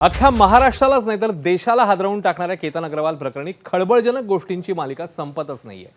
अख्ख्या महाराष्ट्रालाच नाही तर देशाला हादरवून टाकणाऱ्या केतन अग्रवाल प्रकरणी खळबळजनक गोष्टींची मालिका संपतच नाहीये।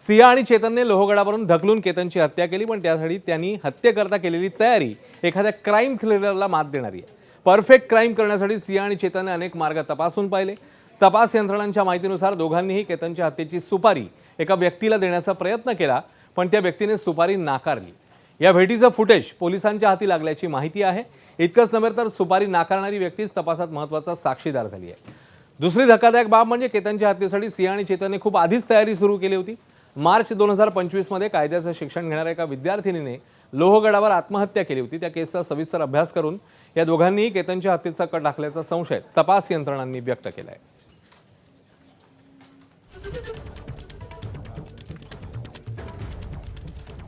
सिया आणि चेतनने लोहगडावरून ढकलून केतनची हत्या केली, पण त्यासाठी त्यांनी हत्येकरता केलेली तयारी एखाद्या क्राईम थ्रिलरला मात देणारी आहे। परफेक्ट क्राईम करण्यासाठी सिया आणि चेतनने अनेक मार्ग तपासून पाहिले। तपास यंत्रणांच्या माहितीनुसार दोघांनीही केतनच्या हत्येची सुपारी एका व्यक्तीला देण्याचा प्रयत्न केला, पण त्या व्यक्तीने सुपारी नाकारली। या भेटीचं फुटेज पोलिसांच्या हाती लागल्याची माहिती आहे। इतकंच नव्हे तर सुपारी नाकारणारी व्यक्तीच तपासात महत्त्वाचा साक्षीदार झाली आहे। दुसरी धक्कादायक बाब म्हणजे केतनच्या हत्येसाठी सिया आणि चेतनने खूप आधीच तयारी सुरू केली होती। मार्च 2025 मध्ये कायद्याचं शिक्षण घेणाऱ्या एका विद्यार्थिनीने लोहगडावर आत्महत्या केली होती। त्या केसचा सविस्तर अभ्यास करून या दोघांनीही केतनच्या हत्येचा कट टाकल्याचा संशय तपास यंत्रणांनी व्यक्त केला आहे।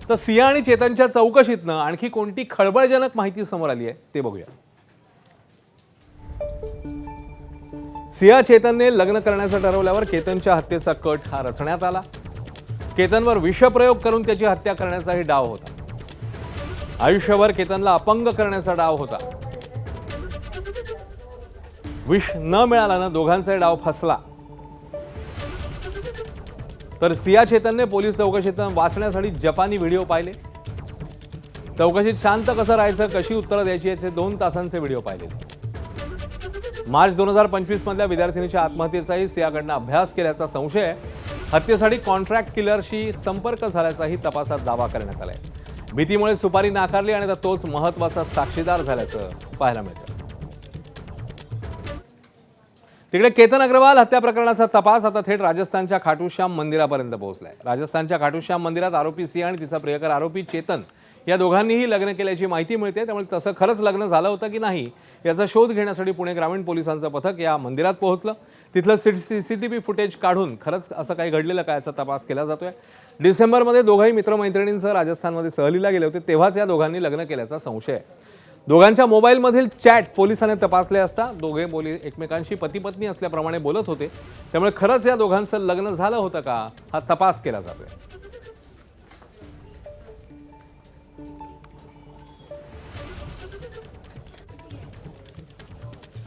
तर सिया आणि चेतनच्या चौकशीतनं आणखी कोणती खळबळजनक माहिती समोर आली आहे ते बघूया। सिया चेतनने लग्न करण्याचं ठरवल्यावर केतनच्या हत्येचा कट हा रचण्यात आला। केतनवर विषप्रयोग करून त्याची हत्या करण्याचाही डाव होता। आयुष्यभर केतनला अपंग करण्याचा डाव होता। विष न मिळाल्यानं दोघांचाही डाव फसला। तर सिया चेतनने पोलीस चौकशीत वाचण्यासाठी जपानी व्हिडिओ पाहिले। चौकशीत शांत कसं राहायचं, कशी उत्तरं द्यायची याचे 2 तासांचे व्हिडिओ पाहिले। मार्च 2025 मधल्या विद्यार्थिनीच्या आत्महत्येचाही सियाकडनं अभ्यास केल्याचा संशय आहे। हत्येसाठी कॉन्ट्रॅक्ट किलरशी संपर्क झाल्याचाही तपासात दावा करण्यात आलाय। भीतीमुळे सुपारी नाकारली आणि तोच महत्त्वाचा साक्षीदार झाल्याचं पाहायला मिळतं। तिकडे केतन अग्रवाल हत्या प्रकरणाचा तपास आता थेट राजस्थानच्या खाटूश्याम मंदिरापर्यंत पोहोचलाय। राजस्थानच्या खाटूश्याम मंदिरात आरोपी सिया आणि तिचा प्रियकर आरोपी चेतन या दोघांनीही लग्न केल्याची माहिती मिळते। त्यामुळे तसं खरंच लग्न झालं होतं की नाही याचा शोध घेण्यासाठी पुणे ग्रामीण पोलिसांचं पथक या मंदिरात पोहोचलं। तिथलं सीसीटीव्ही फुटेज काढून खरंच असं काही घडलेलं का याचा तपास केला जातोय। डिसेंबरमध्ये दोघंही मित्रमैत्रिणींसह राजस्थानमध्ये सहलीला गेले होते, तेव्हाच या दोघांनी लग्न केल्याचा संशय आहे। दोघांच्या मोबाईलमधील चॅट पोलिसांनी तपासले असता दोघे एकमेकांशी पती पत्नी असल्याप्रमाणे बोलत होते। त्यामुळे खरंच या दोघांचं लग्न झालं होतं का हा तपास केला जातोय।